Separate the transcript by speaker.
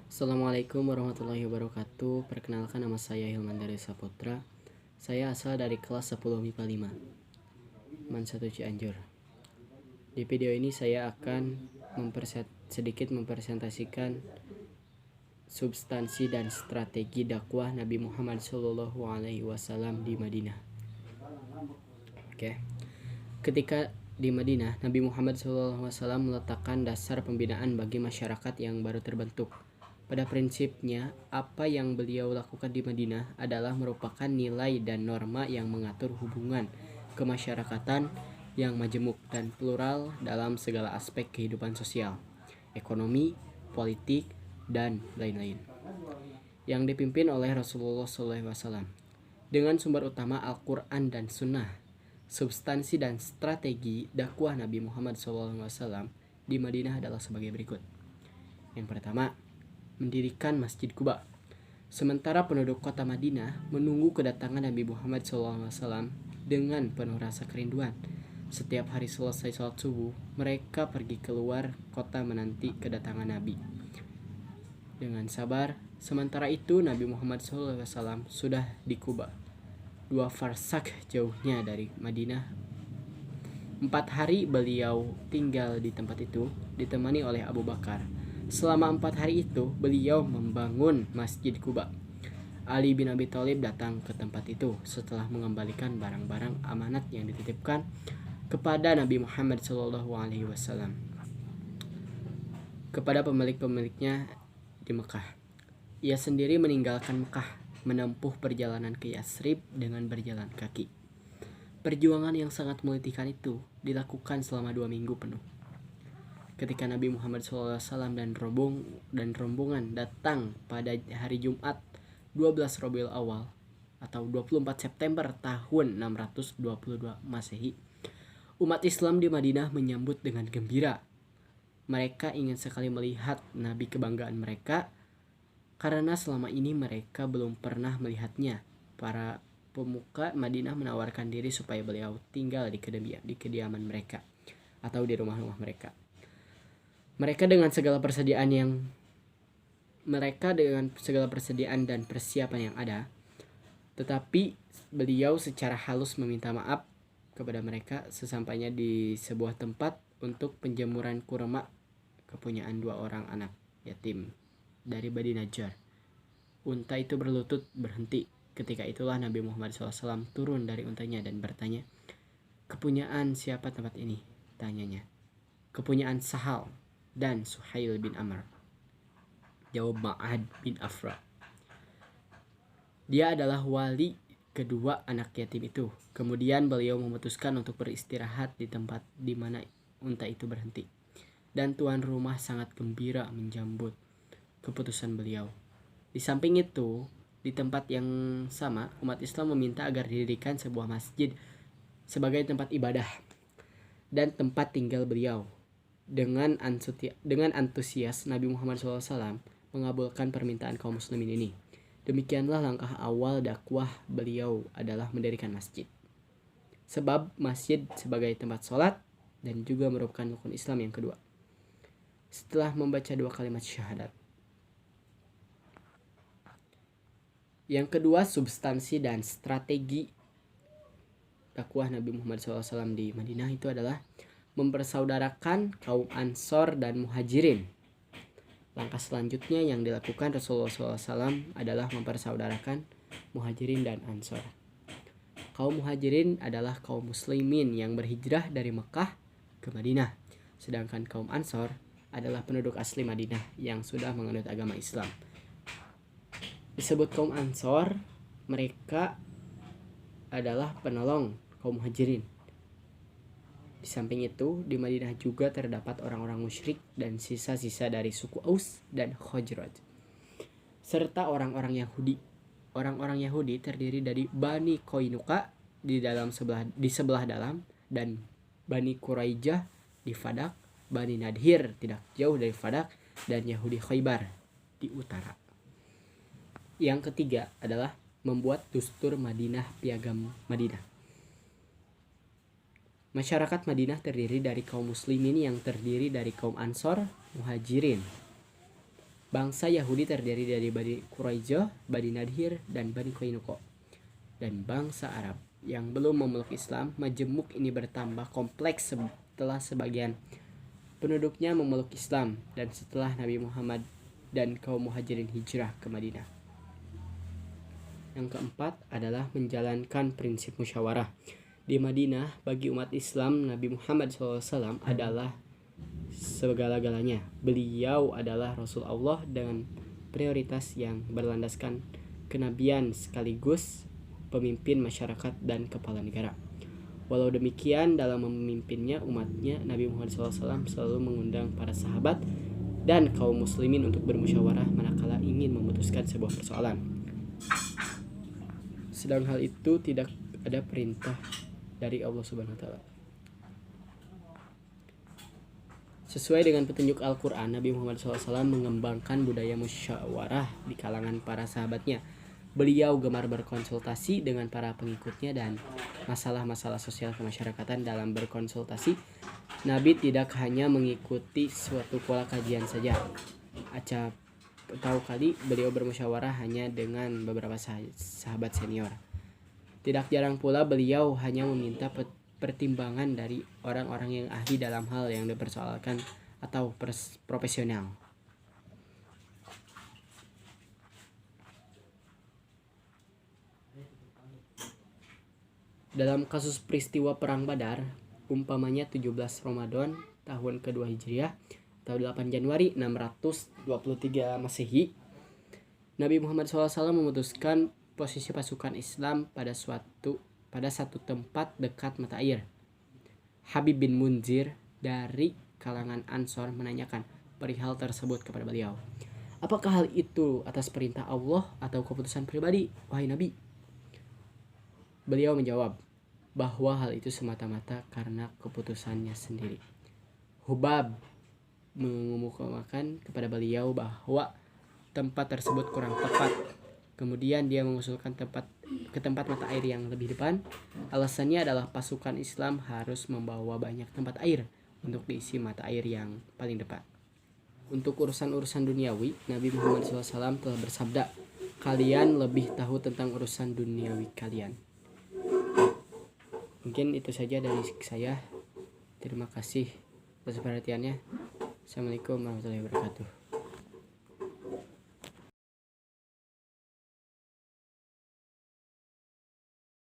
Speaker 1: Assalamualaikum warahmatullahi wabarakatuh. Perkenalkan, nama saya Hilman dari Saputra. Saya asal dari kelas 10 MIPA 5 Man 1 Cianjur. Di video ini saya akan sedikit mempresentasikan substansi dan strategi dakwah Nabi Muhammad SAW di Madinah. Ketika di Madinah, Nabi Muhammad SAW meletakkan dasar pembinaan bagi masyarakat yang baru terbentuk. Pada prinsipnya, apa yang beliau lakukan di Madinah adalah merupakan nilai dan norma yang mengatur hubungan kemasyarakatan yang majemuk dan plural dalam segala aspek kehidupan sosial, ekonomi, politik, dan lain-lain, yang dipimpin oleh Rasulullah SAW. Dengan sumber utama Al-Quran dan Sunnah, substansi dan strategi dakwah Nabi Muhammad SAW di Madinah adalah sebagai berikut. Yang pertama, mendirikan Masjid Quba. Sementara penduduk kota Madinah menunggu kedatangan Nabi Muhammad SAW dengan penuh rasa kerinduan. Setiap hari selesai sholat subuh, mereka pergi keluar kota menanti kedatangan Nabi dengan sabar. Sementara itu, Nabi Muhammad SAW sudah di Quba, 2 farsak jauhnya dari Madinah. 4 hari beliau tinggal di tempat itu, ditemani oleh Abu Bakar. Selama 4 hari itu, beliau membangun Masjid Quba. Ali bin Abi Thalib datang ke tempat itu setelah mengembalikan barang-barang amanat yang dititipkan kepada Nabi Muhammad SAW kepada pemilik-pemiliknya di Mekah. Ia sendiri meninggalkan Mekah, menempuh perjalanan ke Yatsrib dengan berjalan kaki. Perjuangan yang sangat memulitikan itu dilakukan selama 2 minggu penuh. Ketika Nabi Muhammad SAW dan rombongan datang pada hari Jumat 12 Rabiul Awal atau 24 September tahun 622 Masehi, umat Islam di Madinah menyambut dengan gembira. Mereka ingin sekali melihat Nabi kebanggaan mereka, karena selama ini mereka belum pernah melihatnya. Para pemuka Madinah menawarkan diri supaya beliau tinggal di kediaman mereka atau di rumah-rumah mereka. Mereka dengan segala persediaan dan persiapan yang ada, tetapi beliau secara halus meminta maaf kepada mereka sesampainya di sebuah tempat untuk penjemuran kurma kepunyaan 2 orang anak yatim dari Bani Najjar. Unta itu berlutut berhenti. Ketika itulah Nabi Muhammad SAW turun dari untanya dan bertanya, "Kepunyaan siapa tempat ini?" tanyanya. "Kepunyaan Sahal dan Suhail bin Amr," jawab Ma'ad bin Afra. Dia adalah wali kedua anak yatim itu. Kemudian beliau memutuskan untuk beristirahat di tempat di mana unta itu berhenti. Dan tuan rumah sangat gembira menjambut keputusan beliau. Di samping itu, di tempat yang sama, umat Islam meminta agar didirikan sebuah masjid sebagai tempat ibadah dan tempat tinggal beliau. Dengan antusias, Nabi Muhammad SAW mengabulkan permintaan kaum muslimin ini. Demikianlah langkah awal dakwah beliau adalah mendirikan masjid. Sebab masjid sebagai tempat sholat dan juga merupakan rukun Islam yang kedua setelah membaca 2 kalimat syahadat. Yang kedua, substansi dan strategi dakwah Nabi Muhammad SAW di Madinah itu adalah mempersaudarakan kaum Ansor dan Muhajirin. Langkah selanjutnya yang dilakukan Rasulullah SAW adalah mempersaudarakan Muhajirin dan Ansor. Kaum Muhajirin adalah kaum muslimin yang berhijrah dari Mekah ke Madinah, sedangkan kaum Ansor adalah penduduk asli Madinah yang sudah menganut agama Islam. Disebut kaum Ansor, mereka adalah penolong kaum Muhajirin. Di samping itu, di Madinah juga terdapat orang-orang musyrik dan sisa-sisa dari suku Aus dan Khazraj, serta orang-orang Yahudi. Orang-orang Yahudi terdiri dari Bani Qainuqa di sebelah dalam dan Bani Quraijah di Fadak, Bani Nadhir tidak jauh dari Fadak, dan Yahudi Khaybar di utara. Yang ketiga adalah membuat Dustur Madinah, Piagam Madinah. Masyarakat Madinah terdiri dari kaum muslimin yang terdiri dari kaum Ansor, Muhajirin. Bangsa Yahudi terdiri dari Bani Quraisyah, Bani Nadir, dan Bani Qainuqa. Dan bangsa Arab yang belum memeluk Islam, majemuk ini bertambah kompleks setelah sebagian penduduknya memeluk Islam dan setelah Nabi Muhammad dan kaum muhajirin hijrah ke Madinah. Yang keempat adalah menjalankan prinsip musyawarah. Di Madinah, bagi umat Islam, Nabi Muhammad SAW adalah segala-galanya. Beliau adalah Rasul Allah dengan prioritas yang berlandaskan kenabian sekaligus pemimpin masyarakat dan kepala negara. Walau demikian, dalam memimpinnya umatnya, Nabi Muhammad SAW selalu mengundang para sahabat dan kaum muslimin untuk bermusyawarah manakala ingin memutuskan sebuah persoalan. Sedang hal itu tidak ada perintah dari Allah Subhanahu wa taala. Sesuai dengan petunjuk Al-Quran, Nabi Muhammad SAW mengembangkan budaya musyawarah di kalangan para sahabatnya. Beliau gemar berkonsultasi dengan para pengikutnya dan masalah-masalah sosial kemasyarakatan. Dalam berkonsultasi, Nabi tidak hanya mengikuti suatu pola kajian saja. Acap tahu kali beliau bermusyawarah hanya dengan beberapa sahabat senior. Tidak jarang pula beliau hanya meminta pertimbangan dari orang-orang yang ahli dalam hal yang dipersoalkan atau profesional. Dalam kasus peristiwa Perang Badar, umpamanya 17 Ramadan tahun kedua Hijriah atau 8 Januari 623 Masehi, Nabi Muhammad SAW memutuskan posisi pasukan Islam pada satu tempat dekat mata air. Habib bin Munzir dari kalangan Ansor menanyakan perihal tersebut kepada beliau. Apakah hal itu atas perintah Allah atau keputusan pribadi, wahai Nabi? Beliau menjawab bahwa hal itu semata-mata karena keputusannya sendiri. Hubab mengemukakan kepada beliau bahwa tempat tersebut kurang tepat. Kemudian dia mengusulkan ke tempat mata air yang lebih depan. Alasannya adalah pasukan Islam harus membawa banyak tempat air untuk diisi mata air yang paling depan. Untuk urusan-urusan duniawi, Nabi Muhammad SAW telah bersabda, kalian lebih tahu tentang urusan duniawi kalian. Mungkin itu saja dari saya. Terima kasih atas perhatiannya. Assalamualaikum warahmatullahi wabarakatuh.